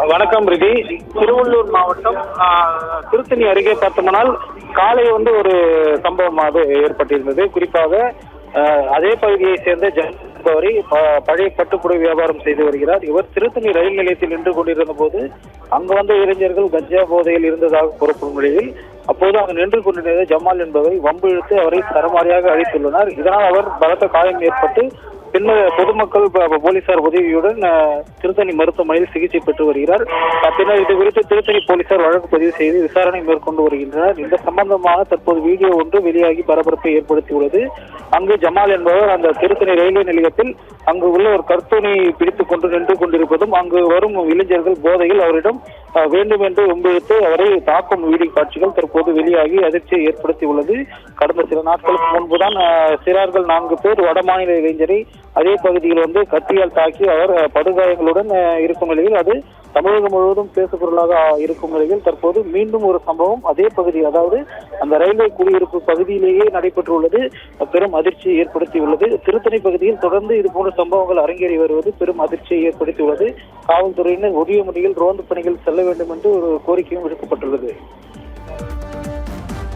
வணக்கம் ரிதி. திருவள்ளூர் மாவட்டம் திருத்தணி அருகே பார்த்தோம்னால் காலை ஒரு சம்பவம் ஏற்பட்டிருந்தது. குறிப்பாக அதே பகுதியை சேர்ந்த என்பவரை பழைய பட்டுப்புடவை வியாபாரம் செய்து வருகிறார். இவர் திருத்தணி ரயில் நிலையத்தில் நின்று கொண்டிருந்த போது அங்கு இளைஞர்கள் கஞ்சா போதையில் இருந்ததாக கூறப்படும் நிலையில் அப்போது அங்கு நின்று கொண்டிருந்த ஜமால் என்பவரை வம்பு இழுத்து அவரை தரமாரியாக அழைத்துள்ளனர். இதனால் அவர் பலத்த காயம் ஏற்பட்டு பின்னர் பொதுமக்கள் போலீசார் உதவியுடன் திருத்தணி மருத்துவமனையில் சிகிச்சை பெற்று வருகிறார். பின்னர் இது குறித்து திருத்தணி போலீசார் வழக்கு பதிவு செய்து விசாரணை மேற்கொண்டு வருகின்றனர். இந்த சம்பந்தமாக தற்போது வீடியோ ஒன்று வெளியாகி பரபரப்பை ஏற்படுத்தியுள்ளது. அங்கு ஜமால் என்பவர் அந்த திருத்தணி ரயில்வே நிலையத்தில் அங்கு உள்ள ஒரு கர்த்தூனை பிடித்துக் கொண்டு நின்று கொண்டிருப்பதும் அங்கு வரும் இளைஞர்கள் போதையில் அவரிடம் வேண்டும் என்று ஒம்பிழுத்து அவரை தாக்கும் வீடியோ காட்சிகள் தற்போது வெளியாகி அதிர்ச்சியை ஏற்படுத்தியுள்ளது. கடந்த சில நாட்களுக்கு முன்புதான் சிறார்கள் 4 பேர் வடமாநில இளைஞரை அதே பகுதியில் கத்தியால் தாக்கி அவர் படுகாயங்களுடன் இருக்கும் நிலையில் அது தமிழகம் முழுவதும் பேசுபொருளாக இருக்கும் நிலையில் தற்போது மீண்டும் ஒரு சம்பவம் அதே பகுதி, அதாவது அந்த ரயில்வே குடியிருப்பு பகுதியிலேயே நடைபெற்றுள்ளது பெரும் அதிர்ச்சியை ஏற்படுத்தியுள்ளது. திருத்தணி பகுதியில் தொடர்ந்து இது போன்ற சம்பவங்கள் அரங்கேறி வருவது பெரும் அதிர்ச்சியை ஏற்படுத்தியுள்ளது. காவல்துறையினர் உரிய முறையில் ரோந்து பணிகள் செல்ல வேண்டும் என்று ஒரு கோரிக்கையும் விடுக்கப்பட்டுள்ளது.